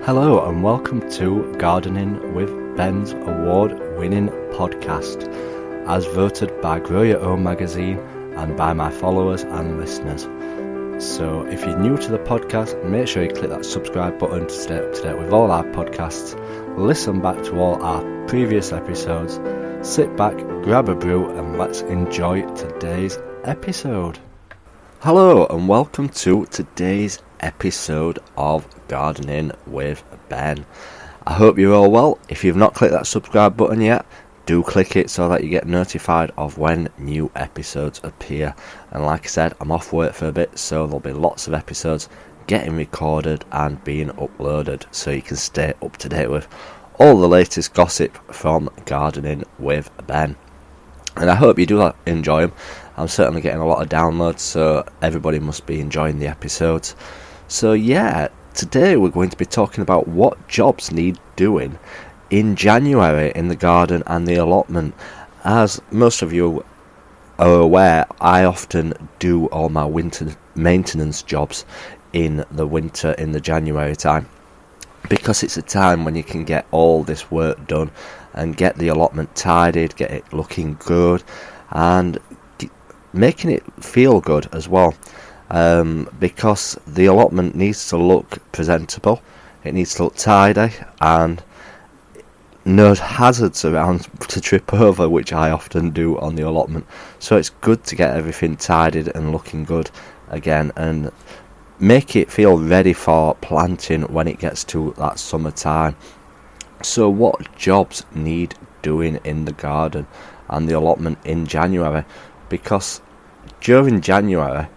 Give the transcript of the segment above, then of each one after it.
Hello and welcome to Gardening with Ben's award-winning podcast, as voted by Grow Your Own magazine and by my followers and listeners. So if you're new to the podcast, make sure you click that subscribe button to stay up to date with all our podcasts, listen back to all our previous episodes, sit back, grab a brew and let's enjoy today's episode. Hello and welcome to today's episode of Gardening with Ben. I hope you're all well. If you've not clicked that subscribe button yet, do click it so that you get notified of when new episodes appear. And like I said, I'm off work for a bit, so there'll be lots of episodes getting recorded and being uploaded, so you can stay up to date with all the latest gossip from Gardening with Ben. And I hope you do enjoy them. I'm certainly getting a lot of downloads, so everybody must be enjoying the episodes. So yeah, today we're going to be talking about what jobs need doing in January in the garden and the allotment. As most of you are aware, I often do all my winter maintenance jobs in the winter, in the January time, because it's a time when you can get all this work done and get the allotment tidied, get it looking good and making it feel good as well, because the allotment needs to look presentable, it needs to look tidy and no hazards around to trip over, which I often do on the allotment. So it's good to get everything tidied and looking good again and make it feel ready for planting when it gets to that summertime. So what jobs need doing in the garden and the allotment in January? Because during January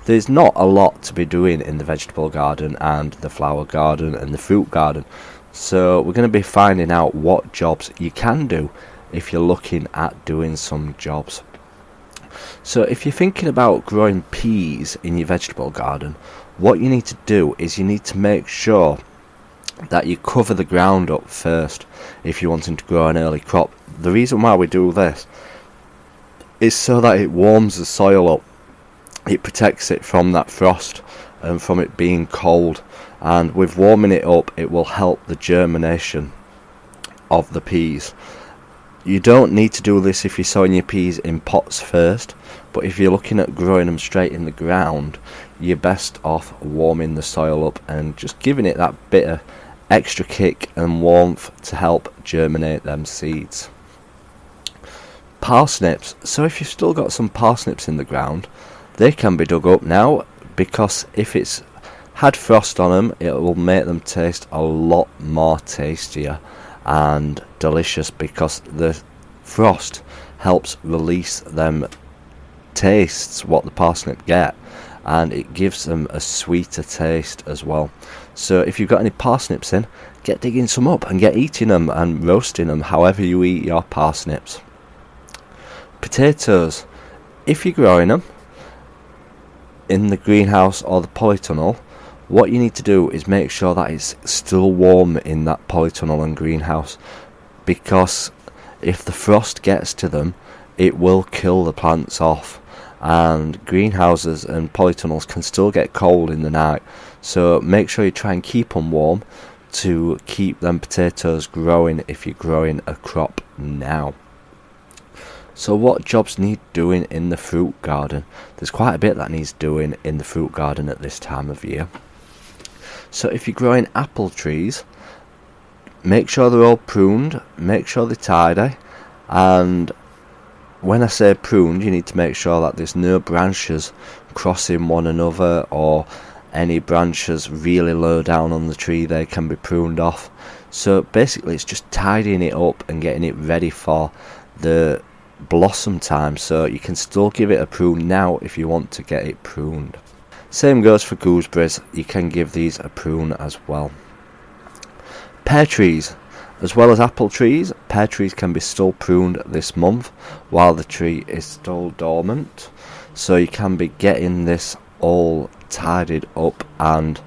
there's not a lot to be doing in the vegetable garden and the flower garden and the fruit garden. So we're going to be finding out what jobs you can do if you're looking at doing some jobs. So if you're thinking about growing peas in your vegetable garden, what you need to do is you need to make sure that you cover the ground up first if you're wanting to grow an early crop. The reason why we do this is so that it warms the soil up. It protects it from that frost and from it being cold, and with warming it up it will help the germination of the peas. You don't need to do this if you're sowing your peas in pots first, but if you're looking at growing them straight in the ground, you're best off warming the soil up and just giving it that bit of extra kick and warmth to help germinate them seeds. Parsnips. So if you've still got some parsnips in the ground, they can be dug up now, because if it's had frost on them, it will make them taste a lot more tastier and delicious, because the frost helps release them tastes what the parsnip get, and it gives them a sweeter taste as well. So if you've got any parsnips in, get digging some up and get eating them and roasting them however you eat your parsnips. Potatoes. If you're growing them in the greenhouse or the polytunnel, what you need to do is make sure that it's still warm in that polytunnel and greenhouse, because if the frost gets to them, it will kill the plants off, and greenhouses and polytunnels can still get cold in the night. So make sure you try and keep them warm to keep them potatoes growing if you're growing a crop now. So what jobs need doing in the fruit garden? There's quite a bit that needs doing in the fruit garden at this time of year. So if you're growing apple trees, make sure they're all pruned, make sure they're tidy, and when I say pruned, you need to make sure that there's no branches crossing one another, or any branches really low down on the tree, they can be pruned off. So basically it's just tidying it up and getting it ready for the blossom time, so you can still give it a prune now if you want to get it pruned. Same goes for gooseberries, you can give these a prune as well. Pear trees. As well as apple trees, pear trees can be still pruned this month while the tree is still dormant, so you can be getting this all tidied up and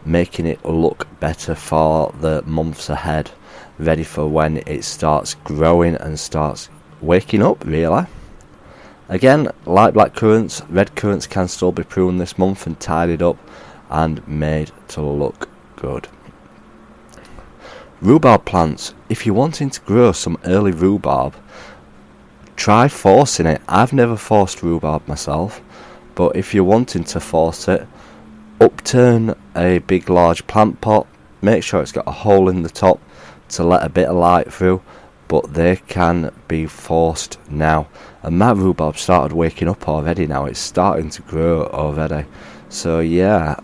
making it look better for the months ahead, ready for when it starts growing and starts waking up really. Again, like black currants, red currants can still be pruned this month and tidied up and made to look good. Rhubarb plants, if you're wanting to grow some early rhubarb, try forcing it. I've never forced rhubarb myself, but if you're wanting to force it, upturn a big large plant pot, make sure it's got a hole in the top to let a bit of light through, but they can be forced now. And my rhubarb started waking up already now, it's starting to grow already. So yeah,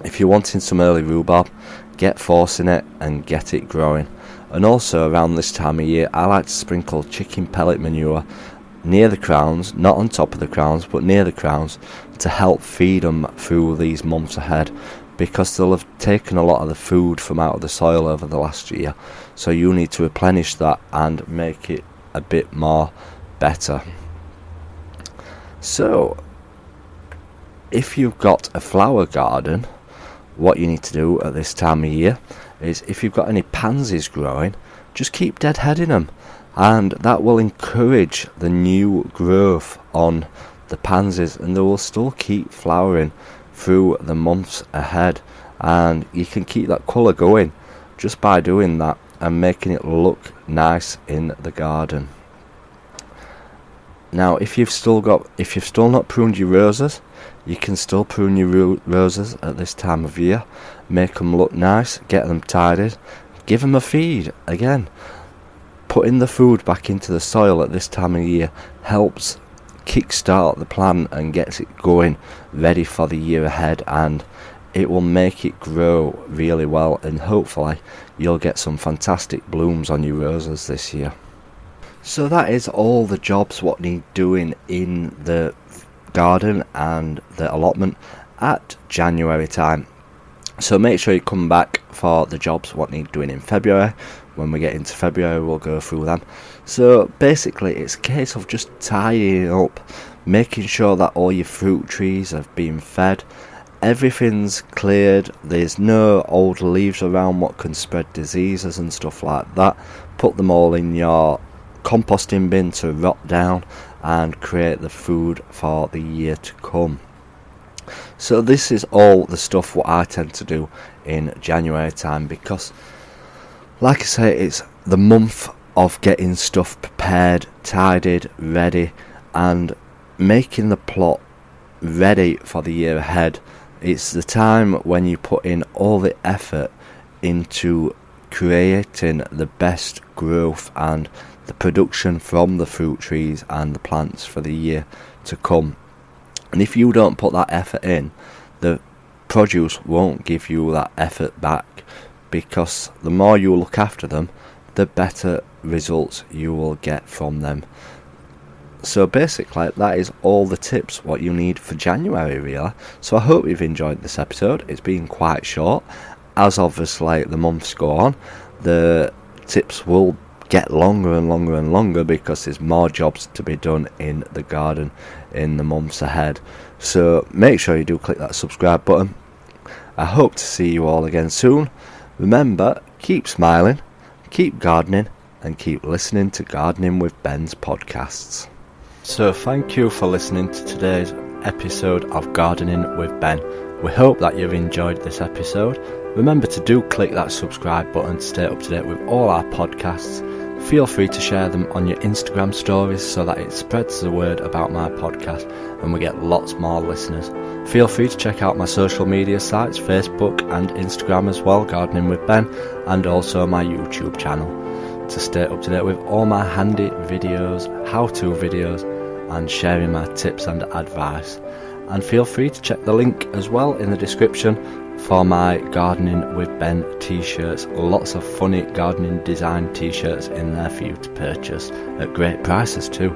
if you're wanting some early rhubarb, get forcing it and get it growing. And also around this time of year, I like to sprinkle chicken pellet manure near the crowns, not on top of the crowns, but near the crowns, to help feed them through these months ahead, because they'll have taken a lot of the food from out of the soil over the last year. So you need to replenish that and make it a bit more better. So if you've got a flower garden, what you need to do at this time of year is, if you've got any pansies growing, just keep deadheading them, and that will encourage the new growth on the pansies, and they will still keep flowering through the months ahead. And you can keep that colour going just by doing that and making it look nice in the garden. Now if you've still not pruned your roses, you can still prune your roses at this time of year, make them look nice, get them tidied, give them a feed. Again, putting the food back into the soil at this time of year helps kickstart the plant and gets it going ready for the year ahead, and it will make it grow really well, and hopefully you'll get some fantastic blooms on your roses this year. So that is all the jobs what need doing in the garden and the allotment at January time. So make sure you come back for the jobs what need doing in February. When we get into February, we'll go through them. So basically it's a case of just tidying up, making sure that all your fruit trees have been fed, everything's cleared, there's no old leaves around what can spread diseases and stuff like that. Put them all in your composting bin to rot down and create the food for the year to come. So this is all the stuff what I tend to do in January time, because like I say, it's the month of getting stuff prepared, tidied, ready, and making the plot ready for the year ahead. It's the time when you put in all the effort into creating the best growth and the production from the fruit trees and the plants for the year to come. And if you don't put that effort in, the produce won't give you that effort back, because the more you look after them, the better results you will get from them. So basically that is all the tips what you need for January really. So I hope you've enjoyed this episode. It's been quite short. As obviously the months go on, the tips will get longer and longer and longer, because there's more jobs to be done in the garden in the months ahead. So make sure you do click that subscribe button. I hope to see you all again soon. Remember, keep smiling, keep gardening, and keep listening to Gardening with Ben's podcasts. So thank you for listening to today's episode of Gardening with Ben. We hope that you've enjoyed this episode. Remember to do click that subscribe button to stay up to date with all our podcasts. Feel free to share them on your Instagram stories so that it spreads the word about my podcast and we get lots more listeners. Feel free to check out my social media sites, Facebook and Instagram as well, Gardening with Ben, and also my YouTube channel, to stay up to date with all my handy videos, how-to videos, and sharing my tips and advice. And feel free to check the link as well in the description for my Gardening with Ben t-shirts. Lots of funny gardening design t-shirts in there for you to purchase at great prices too.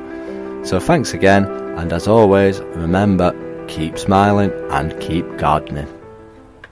So thanks again, and as always, remember, keep smiling and keep gardening.